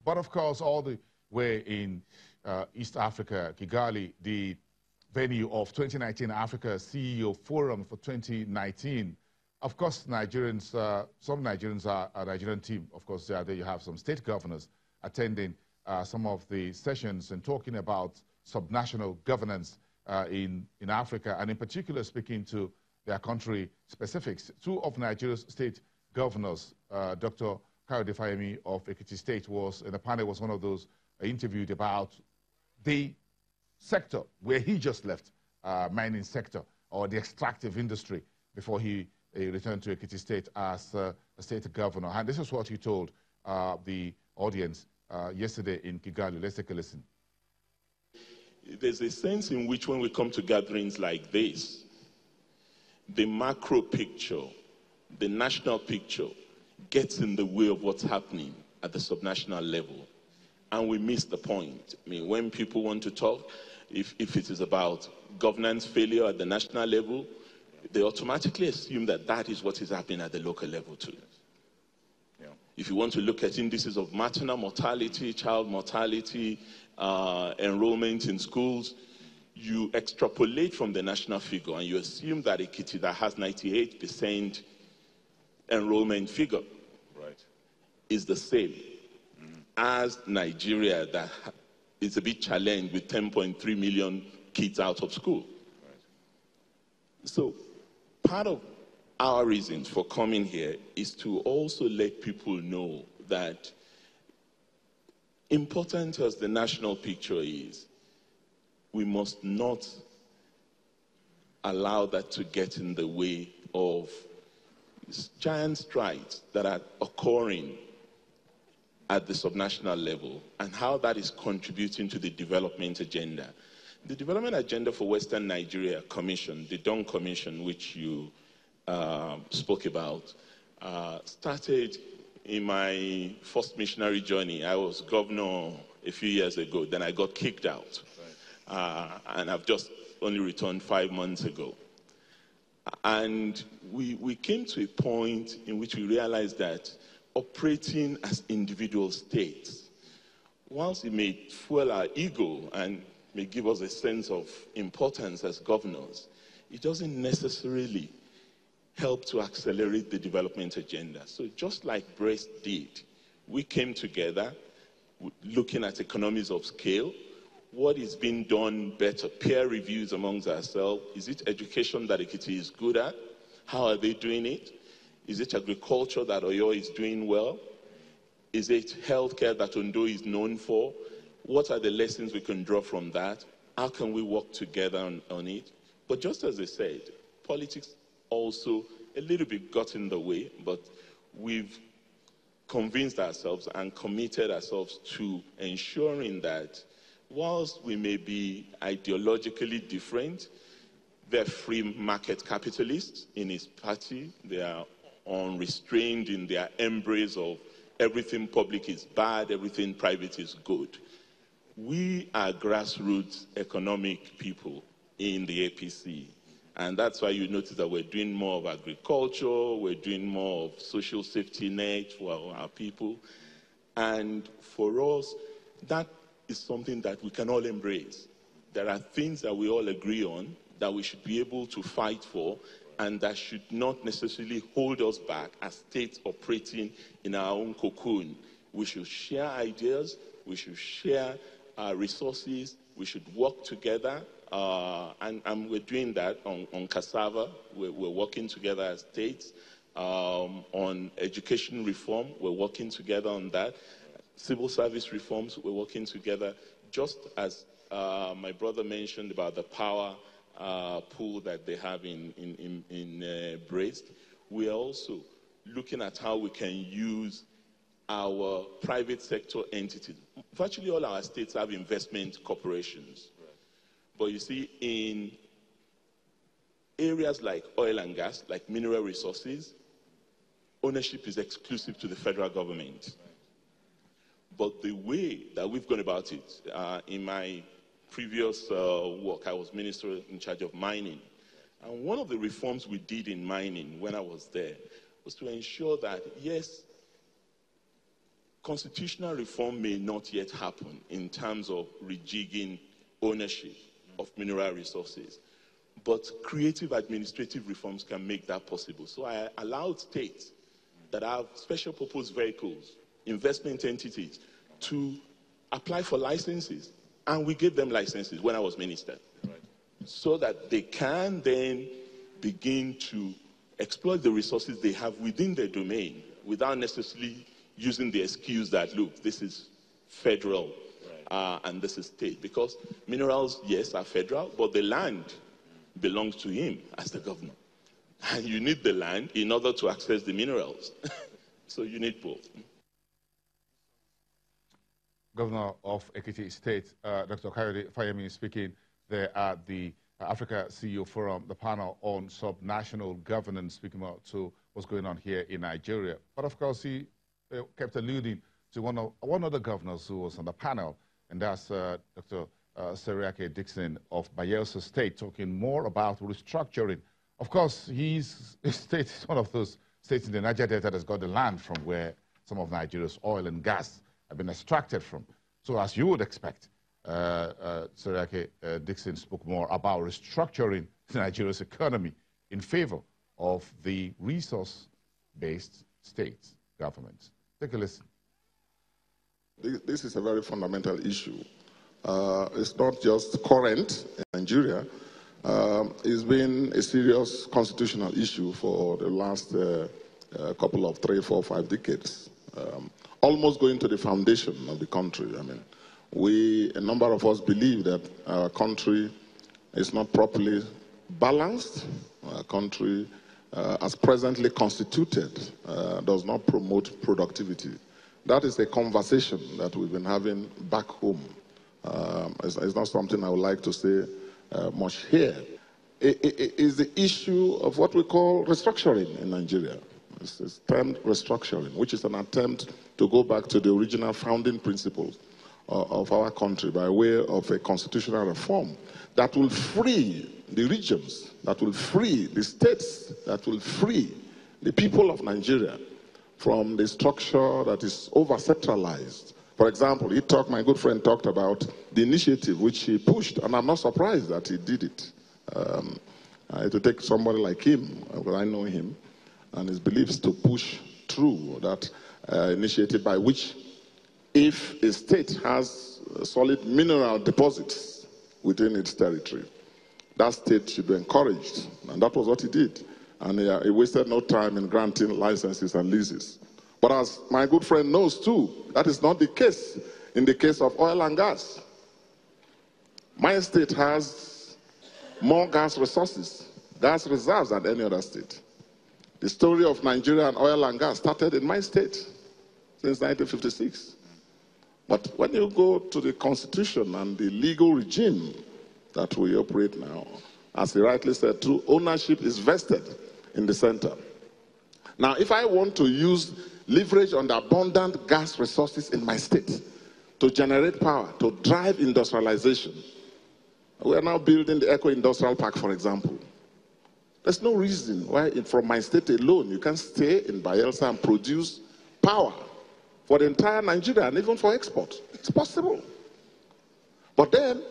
But of course, all the way in East Africa, Kigali, the venue of 2019 Africa CEO Forum for 2019. Of course, Nigerians, some Nigerians are a Nigerian team. Of course, there you have some state governors attending some of the sessions and talking about subnational governance in Africa, and in particular speaking to their country specifics. Two of Nigeria's state governors, Dr. Kayode Fayemi of Ekiti State was in a panel, was one of those interviewed about the sector where he just left, mining sector or the extractive industry, before he returned to Ekiti State as a state governor. And this is what he told the audience yesterday in Kigali. Let's take a listen. There's a sense in which when we come to gatherings like this, the macro picture, the national picture, gets in the way of what's happening at the subnational level. And we miss the point. I mean, when people want to talk, if it is about governance failure at the national level, they automatically assume that that is what is happening at the local level too. Yeah. If you want to look at indices of maternal mortality, child mortality, enrollment in schools, you extrapolate from the national figure and you assume that Ekiti, that has 98% enrollment figure, right, is the same as Nigeria, that is a bit challenged with 10.3 million kids out of school. Right. So part of our reasons for coming here is to also let people know that, important as the national picture is, we must not allow that to get in the way of giant strides that are occurring at the subnational level and how that is contributing to the development agenda. The development agenda for Western Nigeria Commission, the Dawn Commission, which you spoke about, started in my first missionary journey. I was governor a few years ago, then I got kicked out. Right. And I've just only returned 5 months ago. And we came to a point in which we realized that operating as individual states, whilst it may fuel our ego and may give us a sense of importance as governors, it doesn't necessarily help to accelerate the development agenda. So just like BREST did, we came together looking at economies of scale, what is being done better, peer reviews amongst ourselves. Is it education that Ekiti is good at? How are they doing it? Is it agriculture that Oyo is doing well? Is it healthcare that Ondo is known for? What are the lessons we can draw from that? How can we work together on it? But just as I said, politics also a little bit got in the way, but we've convinced ourselves and committed ourselves to ensuring that whilst we may be ideologically different, they're free market capitalists in his party. They are unrestrained in their embrace of everything public is bad, everything private is good. We are grassroots economic people in the APC. And that's why you notice that we're doing more of agriculture, we're doing more of social safety net for our people. And for us, that is something that we can all embrace. There are things that we all agree on that we should be able to fight for, and that should not necessarily hold us back as states operating in our own cocoon. We should share ideas, we should share resources, we should work together, and we're doing that on cassava. We're working together as states. On education reform, we're working together on that. Civil service reforms, we're working together. Just as my brother mentioned about the power pool that they have in Brest, we are also looking at how we can use our private sector entities. Virtually all our states have investment corporations. Right. But you see, in areas like oil and gas, like mineral resources, ownership is exclusive to the federal government. Right. But the way that we've gone about it, in my previous work, I was minister in charge of mining. And one of the reforms we did in mining when I was there was to ensure that, yes, constitutional reform may not yet happen in terms of rejigging ownership of mineral resources, but creative administrative reforms can make that possible. So I allowed states that have special purpose vehicles, investment entities, to apply for licenses. And we gave them licenses when I was minister, so that they can then begin to exploit the resources they have within their domain without necessarily using the excuse that, look, this is federal and this is state. Because minerals, yes, are federal, but the land belongs to him as the governor. And you need the land in order to access the minerals. So you need both. Governor of Ekiti State, Dr. Kayode Fayemi speaking there at the Africa CEO Forum, the panel on subnational governance, speaking about to what's going on here in Nigeria. But of course, he kept alluding to one of the governors who was on the panel, and that's Dr. Seriake Dixon of Bayelsa State, talking more about restructuring. Of course, his state is one of those states in the Niger Delta that's got the land from where some of Nigeria's oil and gas have been extracted from. So as you would expect, Seriake Dixon spoke more about restructuring Nigeria's economy in favor of the resource-based state government. Take a listen. This is a very fundamental issue. It's not just current in Nigeria. It's been a serious constitutional issue for the last couple of 3, 4, 5 decades. Almost going to the foundation of the country. I mean, a number of us believe that our country is not properly balanced. Our country, as presently constituted, does not promote productivity. That is a conversation that we've been having back home. It's not something I would like to say much here. It is the issue of what we call restructuring in Nigeria. It's termed restructuring, which is an attempt to go back to the original founding principles of our country by way of a constitutional reform that will free the regions, that will free the states, that will free the people of Nigeria from the structure that is over-centralized. For example, my good friend talked about the initiative which he pushed, and I'm not surprised that he did it. To take somebody like him, because I know him, and his beliefs to push through that initiative by which if a state has solid mineral deposits within its territory, that state should be encouraged. And that was what he did. And he wasted no time in granting licenses and leases. But as my good friend knows too, that is not the case in the case of oil and gas. My state has more gas resources, gas reserves than any other state. The story of Nigerian oil and gas started in my state since 1956. But when you go to the constitution and the legal regime that we operate now, as he rightly said, true ownership is vested in the center. Now, if I want to use leverage on the abundant gas resources in my state to generate power, to drive industrialization, we are now building the Eco-Industrial Park, for example. There's no reason why from my state alone you can stay in Bayelsa and produce power for the entire Nigeria and even for export. It's possible. But then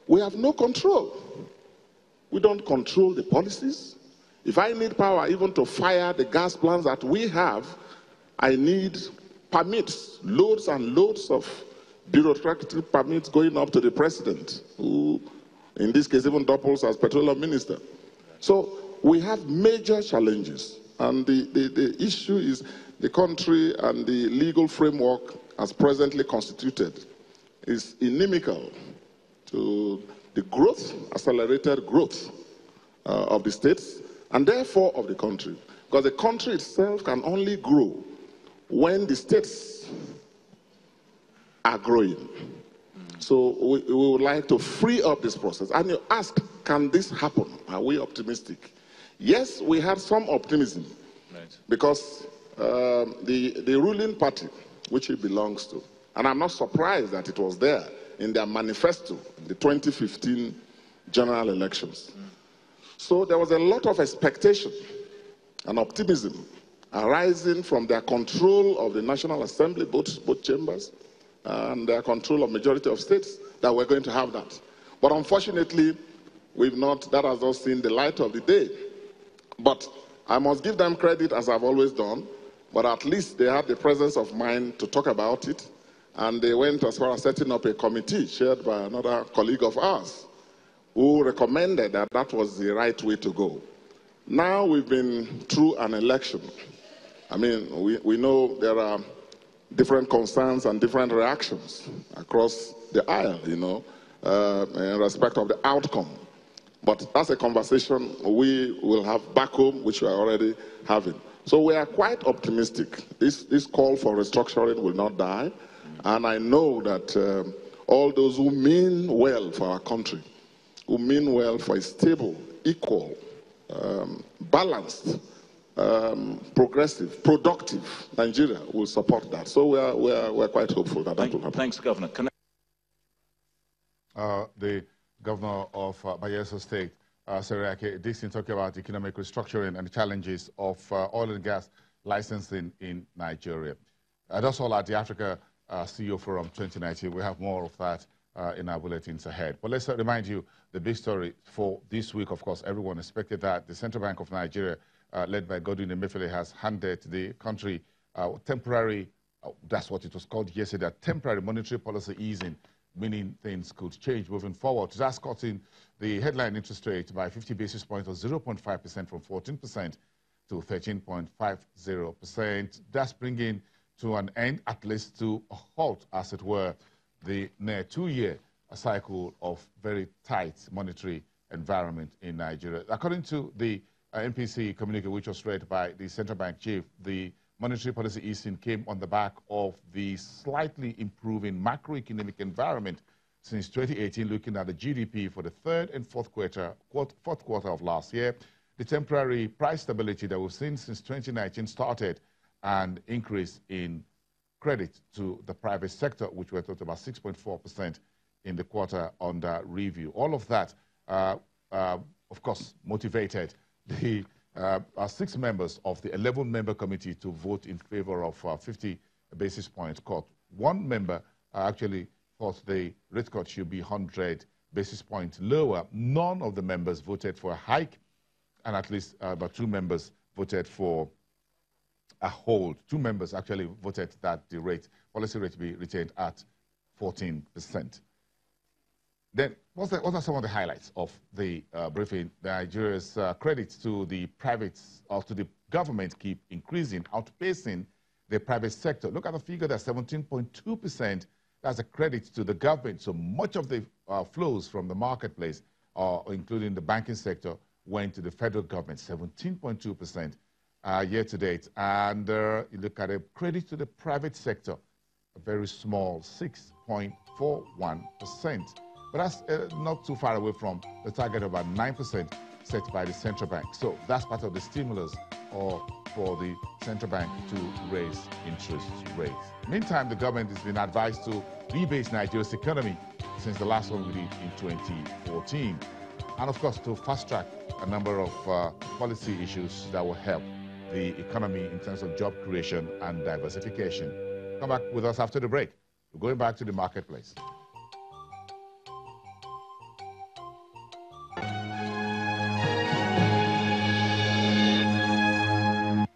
we have no control. We don't control the policies. If I need power even to fire the gas plants that we have, I need permits, loads and loads of bureaucratic permits going up to the president, who in this case even doubles as petroleum minister. So we have major challenges, and the issue is the country and the legal framework as presently constituted is inimical to the growth, accelerated growth of the states, and therefore of the country. Because the country itself can only grow when the states are growing. So we would like to free up this process. And you ask, can this happen? Are we optimistic? Yes, we had some optimism, right, because the ruling party, which he belongs to, and I'm not surprised that it was there in their manifesto in the 2015 general elections. So there was a lot of expectation and optimism arising from their control of the National Assembly, both chambers, and their control of majority of states, that we're going to have that. But unfortunately, that has not seen the light of the day. But I must give them credit, as I've always done, but at least they had the presence of mind to talk about it, and they went as far as setting up a committee chaired by another colleague of ours, who recommended that that was the right way to go. Now we've been through an election. I mean, we know there are different concerns and different reactions across the aisle, in respect of the outcome. But that's a conversation we will have back home, which we are already having. So we are quite optimistic. This call for restructuring will not die. And I know that all those who mean well for our country, who mean well for a stable, equal, balanced, progressive, productive Nigeria will support that. So we're quite hopeful that that will happen. Thanks, Governor. The Governor of Bayelsa State, Seriake Dixon, talking about economic restructuring and the challenges of oil and gas licensing in Nigeria. That's all at the Africa CEO Forum 2019. We have more of that in our bulletins ahead. But let's remind you the big story for this week. Of course, everyone expected that the Central Bank of Nigeria, led by Godwin Emefiele, has handed the country temporary, that's what it was called yesterday, temporary monetary policy easing, meaning things could change moving forward. That's cutting the headline interest rate by 50 basis points or 0.5% from 14% to 13.50%. That's bringing to an end, at least to a halt, as it were, the near 2-year cycle of very tight monetary environment in Nigeria. According to the MPC communique, which was read by the central bank chief, the monetary policy easing came on the back of the slightly improving macroeconomic environment since 2018, looking at the GDP for the third and fourth quarter of last year. The temporary price stability that we've seen since 2019 started, and increase in credit to the private sector, which we're talking about 6.4% in the quarter under review. All of that, of course, motivated the 6 members of the 11-member committee to vote in favor of 50 basis point cut. 1 member actually thought the rate cut should be 100 basis points lower. None of the members voted for a hike, and at least about 2 members voted for a hold. 2 members actually voted that the policy rate be retained at 14%. Then, what are some of the highlights of the briefing? Nigeria's credits to the privates or to the government keep increasing, outpacing the private sector. Look at the figure, that's 17.2%. That's a credit to the government. So much of the flows from the marketplace, including the banking sector, went to the federal government, 17.2%. Year to date, and you look at a credit to the private sector, a very small 6.41%. But that's not too far away from the target of about 9% set by the central bank. So that's part of the stimulus for the central bank to raise interest rates. Meantime, the government has been advised to rebase Nigeria's economy since the last one we did in 2014. And of course, to fast-track a number of policy issues that will help the economy in terms of job creation and diversification. Come back with us after the break. We're going back to the marketplace.